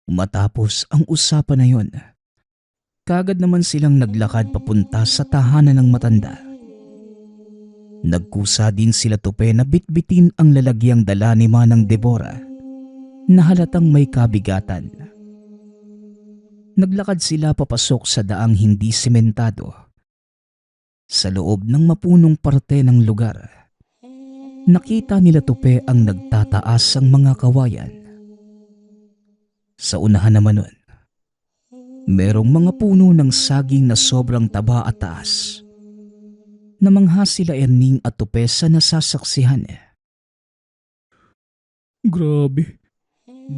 Matapos ang usapan na yon, kagad naman silang naglakad papunta sa tahanan ng matanda. Nagkusa din sila Tope na bitbitin ang lalagyang dala ni Manang Deborah na halatang may kabigatan. Naglakad sila papasok sa daang hindi sementado. Sa loob ng mapunong parte ng lugar, nakita nila Tupe ang nagtataas ang mga kawayan. Sa unahan naman nun, merong mga puno ng saging na sobrang taba at taas. Namangha sila Erning at Tupe sa nasasaksihan.
Grabe,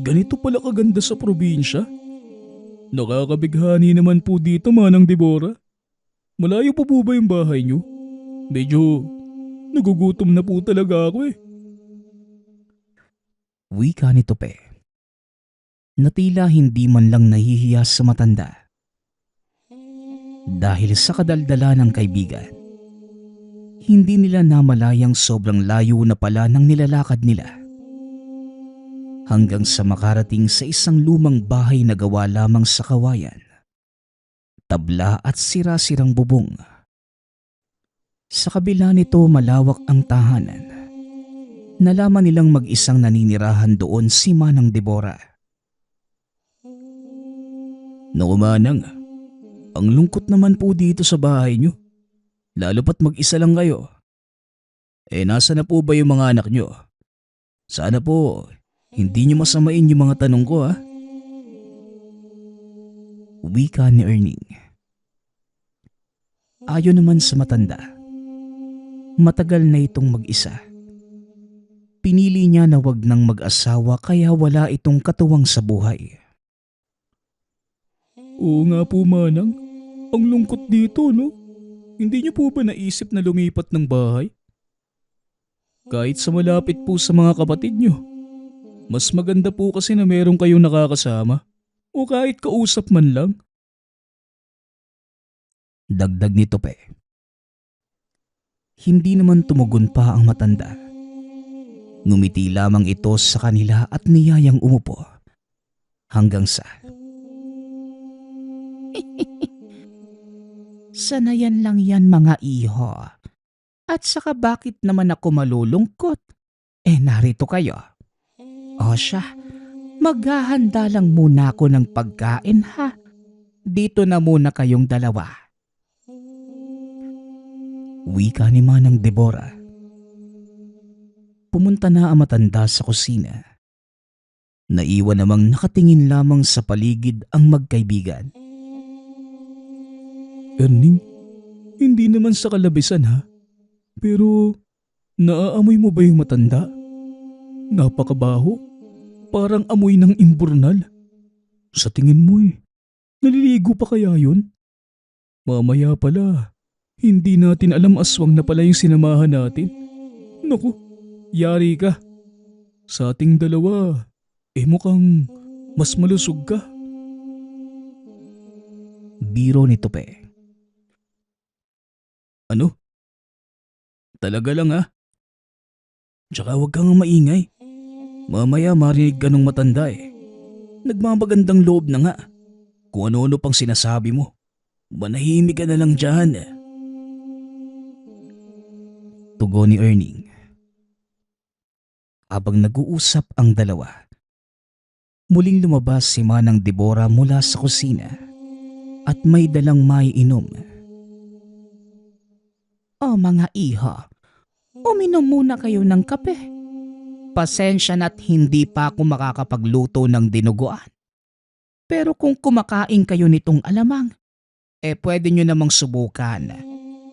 ganito pala kaganda sa probinsya. Nakakabighani naman po dito, Manang Deborah. Malayo po ba yung bahay niyo? Medyo nagugutom na po talaga ako eh.
Wika ni Tupe, na tila hindi man lang nahihiya sa matanda. Dahil sa kadaldala ng kaibigan, hindi nila namalayang sobrang layo na pala ng nilalakad nila. Hanggang sa makarating sa isang lumang bahay na gawa lamang sa kawayan, tabla at sira-sirang bubong. Sa kabila nito malawak ang tahanan. Nalaman nilang mag-isang naninirahan doon si Manang Deborah.
Naku Manang, ang lungkot naman po dito sa bahay niyo. Lalo pat mag-isa lang kayo. Nasa na po ba yung mga anak niyo? Sana po hindi niyo masamain yung mga tanong ko ha.
Wika ni Erning. Ayon naman sa matanda, matagal na itong mag-isa. Pinili niya na wag nang mag-asawa kaya wala itong katuwang sa buhay.
Oo nga po Manang, ang lungkot dito no? Hindi niyo po ba naisip na lumipat ng bahay? Kahit sa malapit po sa mga kapatid niyo. Mas maganda po kasi na meron kayong nakakasama o kahit kausap man lang.
Dagdag ni Tupe. Hindi naman tumugon pa ang matanda. Ngumiti lamang ito sa kanila at niyayang umupo. Hanggang sa... Sanayan lang yan mga iho. At saka bakit naman ako malulungkot? Narito kayo. O siya, maghahanda lang muna ako ng pagkain ha. Dito na muna kayong dalawa. Wika ni Manang Deborah. Pumunta na ang matanda sa kusina. Naiwan namang nakatingin lamang sa paligid ang magkaibigan.
Erning, hindi naman sa kalabisan ha. Pero naaamoy mo ba yung matanda? Napakabaho. Parang amoy ng imburnal. Sa tingin mo naliligo pa kaya yun? Mamaya pala, hindi natin alam aswang na pala yung sinamahan natin. Naku, yari ka. Sa ating dalawa, mukhang mas malusog ka.
Biro ni Tupe.
Ano? Talaga lang ha? Tsaka huwag kang maingay. Mamaya marinig ka ng matanda Nagmamagandang loob na nga. Kung ano-ano pang sinasabi mo. Manahimik ka na lang dyan.
Tugon ni Erning. Habang nag-uusap ang dalawa, muling lumabas si Manang Deborah mula sa kusina at may dalang maiinom. O mga iho, uminom muna kayo ng kape. Pasensya na't hindi pa ako makakapagluto ng dinuguan. Pero kung kumakain kayo nitong alamang, pwede nyo namang subukan.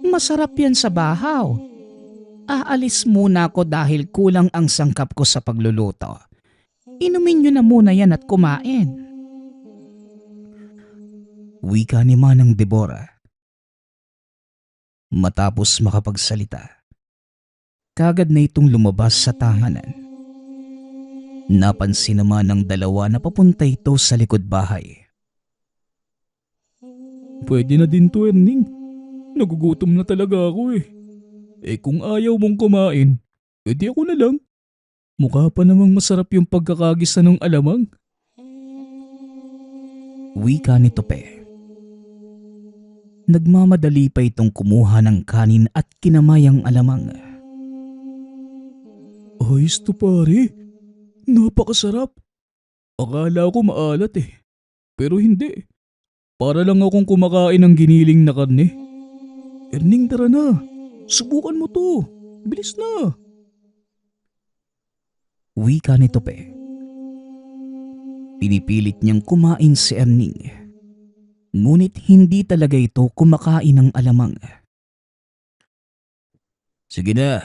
Masarap yan sa bahaw. Aalis muna ako dahil kulang ang sangkap ko sa pagluluto. Inumin nyo na muna yan at kumain. Wika ni Manang Deborah. Matapos makapagsalita, kagad na itong lumabas sa tahanan. Napansin naman ng dalawa na papunta ito sa likod bahay.
Pwede na din to Erning. Nagugutom na talaga ako kung ayaw mong kumain, di ako na lang. Mukha pa namang masarap yung pagkakagisa ng alamang.
Wika ni Tupe. Nagmamadali pa itong kumuha ng kanin at kinamay ang alamang.
Ayos to pare. Napakasarap. Akala ko maalat Pero hindi. Para lang akong kumakain ng giniling na karne. Erning tara na. Subukan mo to. Bilis na.
Wika ni Tope. Pinipilit niyang kumain si Erning. Ngunit hindi talaga ito kumakain ng alamang.
Sige na,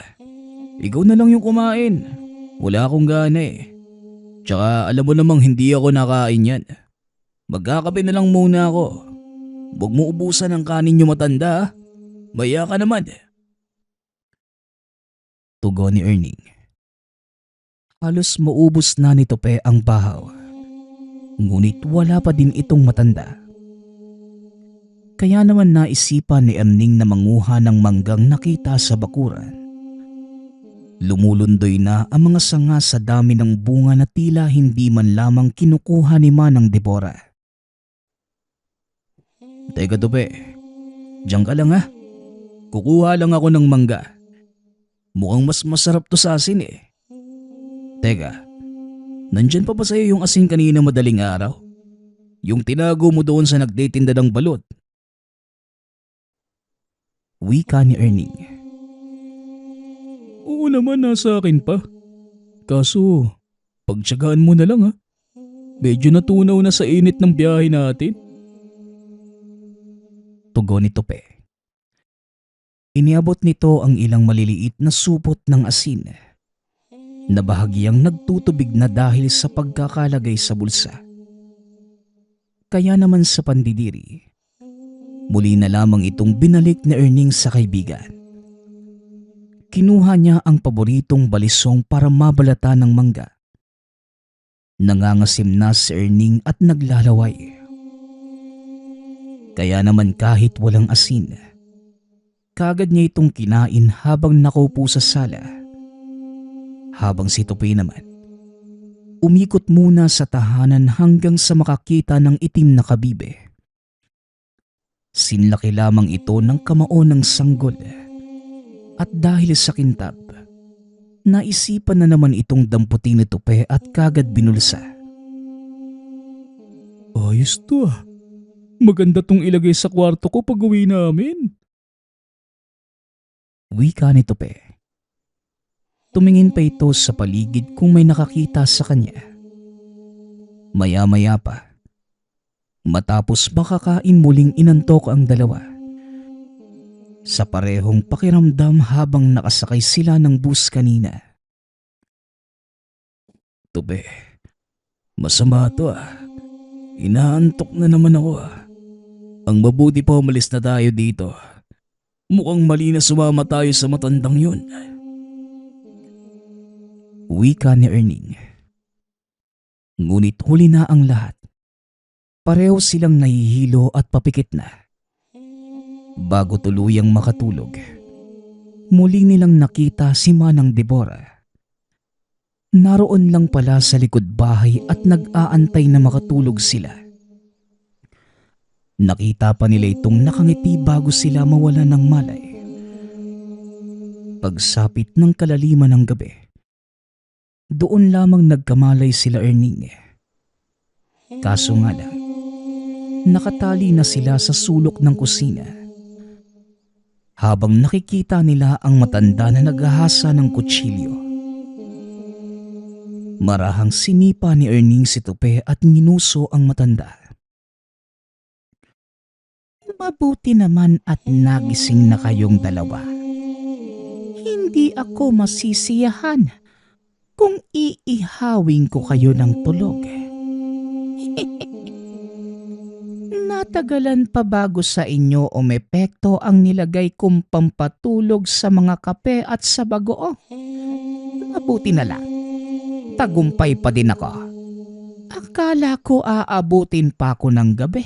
ikaw na lang yung kumain. Wala akong gana eh. Tsaka alam mo namang hindi ako nakain yan. Magkakape na lang muna ako. Huwag mo ubusan ng kanin yung matanda ha. Maya ka naman.
Tugon ni Erning. Halos maubos na ni Tope ang bahaw. Ngunit wala pa din itong matanda. Kaya naman naisipan ni Erning na manguha ng manggang nakita sa bakuran. Lumulundoy na ang mga sanga sa dami ng bunga na tila hindi man lamang kinukuha ni Manang Deborah.
Teka Tope, diyan ka lang ha. Kukuha lang ako ng mangga. Mukhang mas masarap to sa asin eh. Teka, nandyan pa ba sa'yo yung asin kanina madaling araw? Yung tinago mo doon sa nagtitinda ng balot.
Wika ni Erning.
Oo naman, nasa akin pa. Kaso, pagtsagaan mo na lang ha. Medyo natunaw na sa init ng biyahe natin.
Tugon ni Tope. Iniabot nito ang ilang maliliit na supot ng asin na bahagyang nagtutubig na dahil sa pagkakalagay sa bulsa. Kaya naman sa pandidiri, muli na lamang itong binalik ni Erning sa kaibigan. Kinuha niya ang paboritong balisong para mabalata ng mangga. Nangangasim na si Erning at naglalaway. Kaya naman kahit walang asin, kagad niya itong kinain habang nakaupo sa sala. Habang si Tope naman, umikot muna sa tahanan hanggang sa makakita ng itim na kabibe. Sinlaki lamang ito ng kamao ng sanggol. At dahil sa kintab, naisipan na naman itong damputin ni Tope at kagad binulsa.
Ayos to ah. Maganda tong ilagay sa kwarto ko pag uwi namin.
Wika ni Tope. Tumingin pa ito sa paligid kung may nakakita sa kanya. Maya-maya pa, matapos makakain muling inantok ang dalawa. Sa parehong pakiramdam habang nakasakay sila ng bus kanina.
Tope, masama to ah. Inaantok na naman ako ah. Ang mabuti pa umalis na tayo dito. Mukhang mali na sumama tayo sa matandang yun.
Wika ni Erning. Ngunit huli na ang lahat. Pareho silang nahihilo at papikit na. Bago tuluyang makatulog, muli nilang nakita si Manang Deborah. Naroon lang pala sa likod bahay at nag-aantay na makatulog sila. Nakita pa nila itong nakangiti bago sila mawala ng malay. Pagsapit ng kalaliman ng gabi, doon lamang nagkamalay sila Erning. Kaso nga lang, nakatali na sila sa sulok ng kusina. Habang nakikita nila ang matanda na naghahasa ng kutsilyo. Marahang sinipa ni Erning si Tope at minuso ang matanda. Mabuti naman at nagising na kayong dalawa. Hindi ako masisiyahan kung iihawin ko kayo ng tulog. Natagalan pa bago sa inyo umepekto ang nilagay kong pampatulog sa mga kape at sa bagoong. Mabuti na lang. Tagumpay pa din ako. Akala ko aabutin pa ako ng gabi.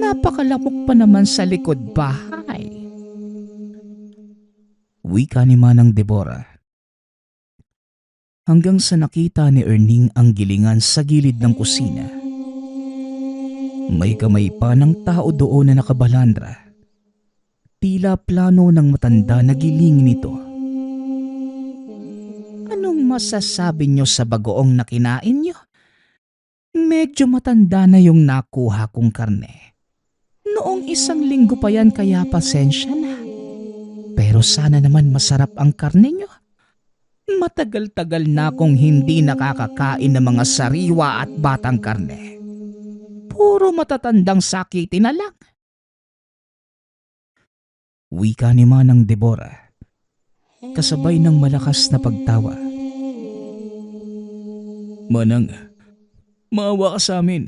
Napakalamok pa naman sa likod bahay. Wika ni Manang Deborah. Hanggang sa nakita ni Erning ang gilingan sa gilid ng kusina. May kamay pa ng tao doon na nakabalandra. Tila plano ng matanda na gilingin nito. Anong masasabi nyo sa bagoong na kinain nyo? Medyo matanda na yung nakuha kong karne. Noong 1 linggo pa yan kaya pasensya na. Pero sana naman masarap ang karne nyo. Matagal-tagal na akong hindi nakakakain ng mga sariwa at batang karne. Puro matatandang sakitin na lang. Wika ni Manang Deborah, kasabay ng malakas na pagtawa.
Manang, maawa ka sa amin.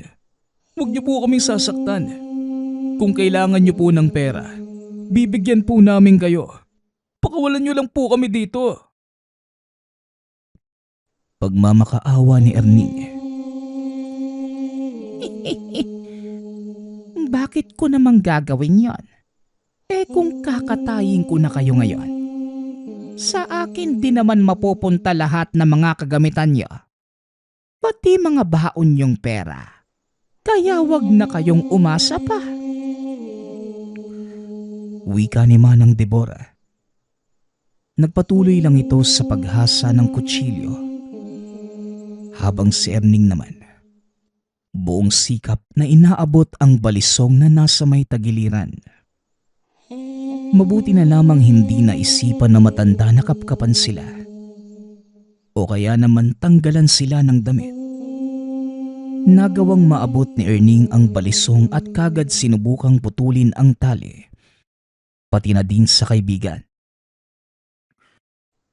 Huwag niyo po kaming sasaktan. Kung kailangan niyo po ng pera, bibigyan po namin kayo. Pakawalan niyo lang po kami dito.
Pagmamakaawa ni Erning. Bakit ko namang gagawin yon? Kung kakatayin ko na kayo ngayon, sa akin din naman mapupunta lahat ng mga kagamitan niyo. Pati mga baon yung pera. Kaya wag na kayong umasa pa. Wika ni Manang Deborah. Nagpatuloy lang ito sa paghasa ng kutsilyo. Habang si Erning naman, buong sikap na inaabot ang balisong na nasa may tagiliran. Mabuti na lamang hindi naisipan na matanda na kapkapan sila. O kaya naman tanggalan sila ng damit. Nagawang maabot ni Erning ang balisong at kagad sinubukang putulin ang tali. Pati na din sa kaibigan.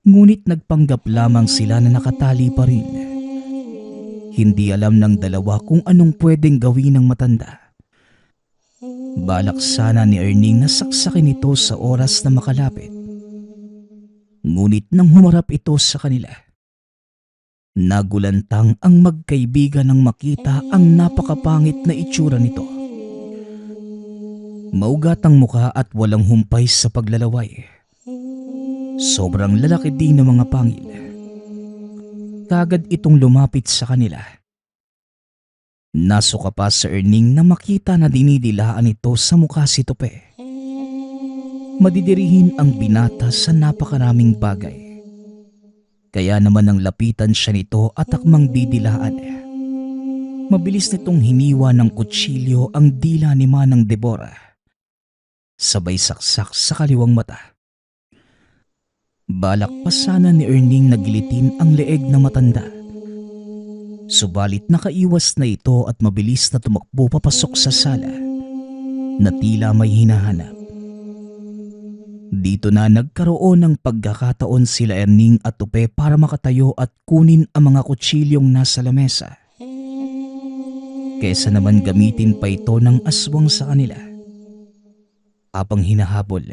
Ngunit nagpanggap lamang sila na nakatali pa rin. Hindi alam ng dalawa kung anong pwedeng gawin ng matanda. Balak sana ni Erning na saksakin ito sa oras na makalapit. Ngunit nang humarap ito sa kanila, nagulantang ang magkaibigan nang makita ang napakapangit na itsura nito. Maugat ang muka at walang humpay sa paglalaway. Sobrang lalaki din ng mga pangil. Kagad itong lumapit sa kanila. Nasuka pa sa Erning na makita na dinidilaan ito sa mukha si Tope. Madidirihin ang binata sa napakaraming bagay. Kaya naman ang lapitan siya nito at akmang didilaan. Mabilis nitong hiniwa ng kutsilyo ang dila ni Manang Deborah. Sabay saksak sa kaliwang mata. Balak pa sana ni Erning na gilitin ang leeg na matanda. Subalit nakaiwas na ito at mabilis na tumakbo papasok sa sala na tila may hinahanap. Dito na nagkaroon ng pagkakataon sila Erning at Tope para makatayo at kunin ang mga kutsilyong nasa lamesa. Kesa naman gamitin pa ito ng aswang sa kanila. Habang hinahabol,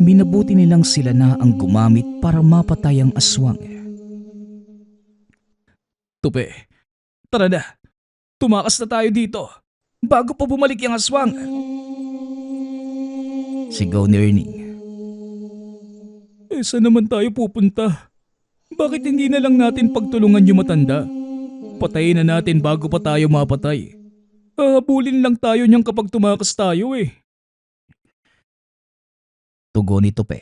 minabuti nilang sila na ang gumamit para mapatay ang aswang.
Tupe, tara na. Tumakas na tayo dito. Bago pa bumalik yung aswang.
Sigaw ni Erning.
Saan naman tayo pupunta? Bakit hindi na lang natin pagtulungan yung matanda? Patayin na natin bago pa tayo mapatay. Hahabulin lang tayo niyang kapag tumakas tayo eh.
Tugon ni Tope.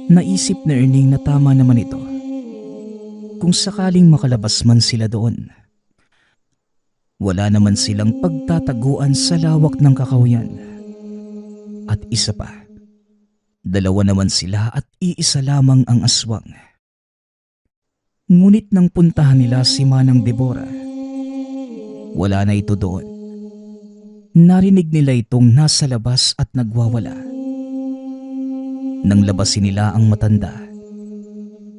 Naisip na Erning na tama naman ito. Kung sakaling makalabas man sila doon, wala naman silang pagtataguan sa lawak ng kakahuyan. At isa pa, dalawa naman sila at iisa lamang ang aswang. Ngunit nang puntahan nila si Manang Deborah, wala na ito doon. Narinig nila itong nasa labas at nagwawala. Nang labasin nila ang matanda,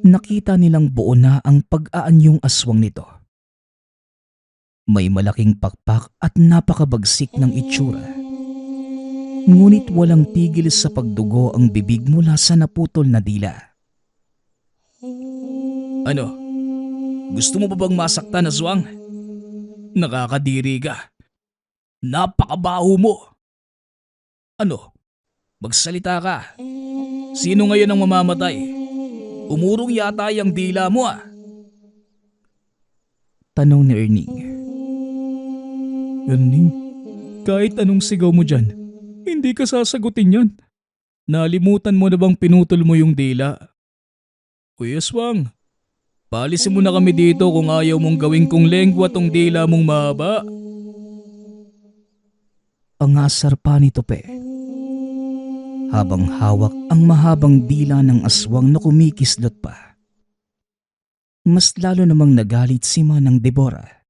nakita nilang buo na ang pag-aanyong aswang nito. May malaking pakpak at napakabagsik ng itsura. Ngunit walang tigil sa pagdugo ang bibig mula sa naputol na dila.
Ano? Gusto mo pa bang masaktan, aswang? Nakakadiri ka. Napakabaho mo. Ano? Magsalita ka. Sino ngayon ang mamamatay? Umurong yata yung dila mo ah.
Tanong ni Erning.
Erning, kahit anong sigaw mo dyan, hindi ka sasagutin yan. Nalimutan mo na bang pinutol mo yung dila? Kuya Aswang, palisin mo na kami dito kung ayaw mong gawin kong lengwa tong dila mong mahaba.
Pangasar pa ni Tope. habang hawak ang mahabang dila ng aswang na kumikislot pa. Mas lalo namang nagalit si Manang Deborah.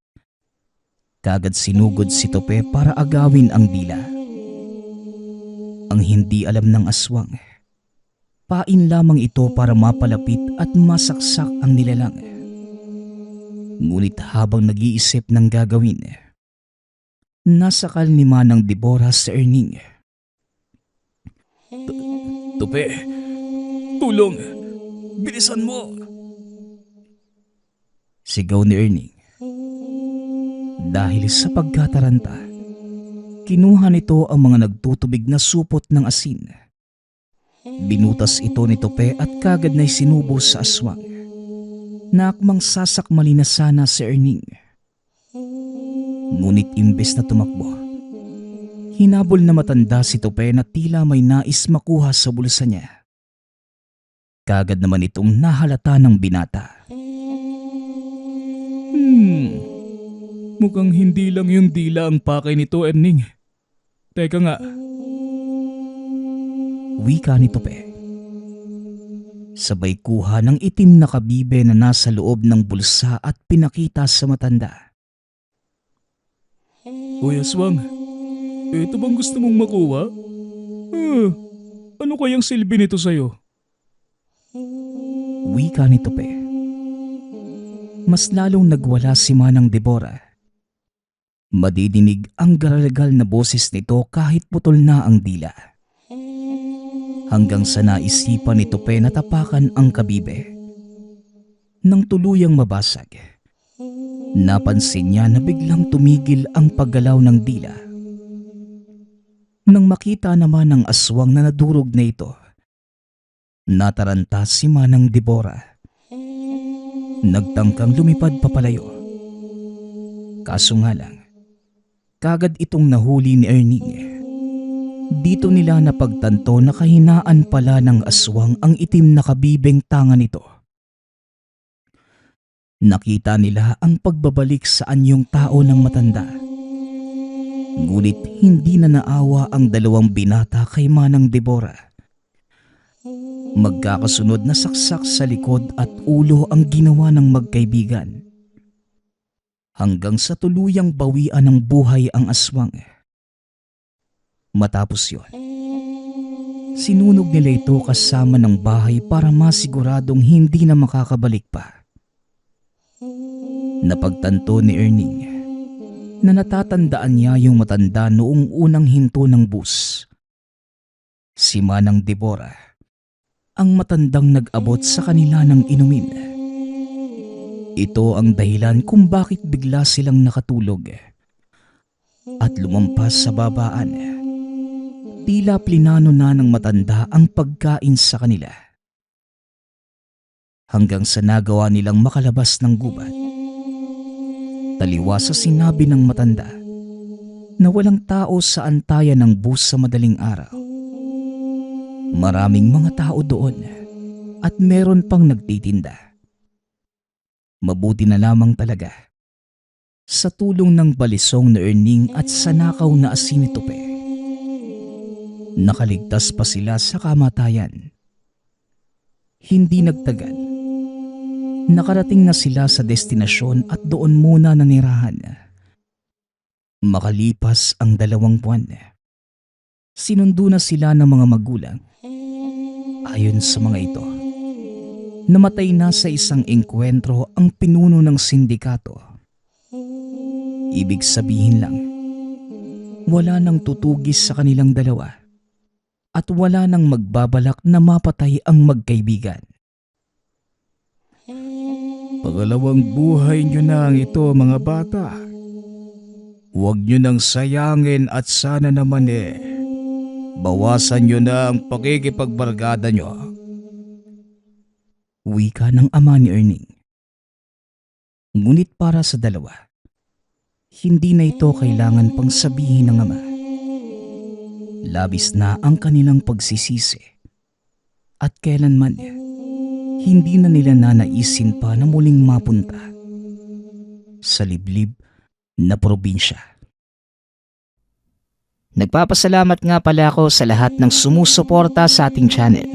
Kagad sinugod si Tope para agawin ang dila. Ang hindi alam ng aswang, pain lamang ito para mapalapit at masaksak ang nilalang. Ngunit habang nag-iisip ng gagawin, nasakal ni Manang Deborah sa Erning.
Tupe, tulong! Bilisan mo!
Sigaw ni Erning. Dahil sa pagkataranta, kinuha nito ang mga nagtutubig na supot ng asin. Binutas ito ni Tope at kagad na'y sinubo sa aswang, na akmang sasakmali na sana si Erning. Ngunit imbes na tumakbo, hinabol na matanda si Tope na tila may nais makuha sa bulsa niya. Kagad naman itong nahalata ng binata.
Mukhang hindi lang yung dila ang pakay nito, Erning. Teka nga,
Wika ni Tope. Sabay kuha ng itim na kabibe na nasa loob ng bulsa at pinakita sa matanda.
Uy aswang, ito bang gusto mong makuha? Ano kayang silbi nito sa'yo?
Wika ni Tope. Mas lalong nagwala si Manang Deborah. Madidinig ang garagal na boses nito kahit putol na ang dila. Hanggang sa naisipan ni Tope na tapakan ang kabibe. Nang tuluyang mabasag, napansin niya na biglang tumigil ang paggalaw ng dila. Nang makita naman ng aswang na nadurog na ito, nataranta si Manang Deborah. Nagtangkang lumipad papalayo. Kaso nga lang, kagad itong nahuli ni Erning. Dito nila napagtanto na kahinaan pala ng aswang ang itim na kabibeng tanga nito. Nakita nila ang pagbabalik sa anyong tao ng matanda. Ngunit hindi na naawa ang dalawang binata kay Manang Deborah. Magkakasunod na saksak sa likod at ulo ang ginawa ng magkaibigan. Hanggang sa tuluyang bawian ng buhay ang aswang. Matapos yon, sinunog nila ito kasama ng bahay para masiguradong hindi na makakabalik pa. Napagtanto ni Erning na natatandaan niya yung matanda noong unang hinto ng bus. Si Manang Deborah, ang matandang nag-abot sa kanila ng inumin. Ito ang dahilan kung bakit bigla silang nakatulog at lumampas sa babaan. Tila plinano na ng matanda ang pagkain sa kanila. Hanggang sa nagawa nilang makalabas ng gubat. Taliwas sa sinabi ng matanda na walang tao sa antayan ng bus sa madaling araw. Maraming mga tao doon at meron pang nagtitinda. Mabuti na lamang talaga. Sa tulong ng balisong na Erning at sa nakaw na asin ni Tope, nakaligtas pa sila sa kamatayan. Hindi nagtagal, nakarating na sila sa destinasyon at doon muna nanirahan. Makalipas ang 2 buwan, sinundo na sila ng mga magulang. Ayon sa mga ito, namatay na sa isang engkwentro ang pinuno ng sindikato. Ibig sabihin lang, wala nang tutugis sa kanilang dalawa at wala nang magbabalak na mapatay ang magkaibigan.
Pangalawang buhay nyo na ang ito mga bata. Huwag nyo nang sayangin at sana naman bawasan nyo na ang pakikipagbarkada nyo.
Wika ng ama ni Erning. Ngunit para sa dalawa, hindi na ito kailangan pang sabihin ng ama. Labis na ang kanilang pagsisisi at kailanman hindi na nila nanaisin pa na muling mapunta sa liblib na probinsya. Nagpapasalamat nga pala ako sa lahat ng sumusuporta sa ating channel.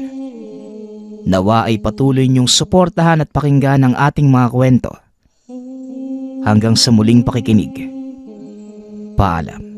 Nawa ay patuloy niyong suportahan at pakinggan ang ating mga kwento. Hanggang sa muling pakikinig. Paalam.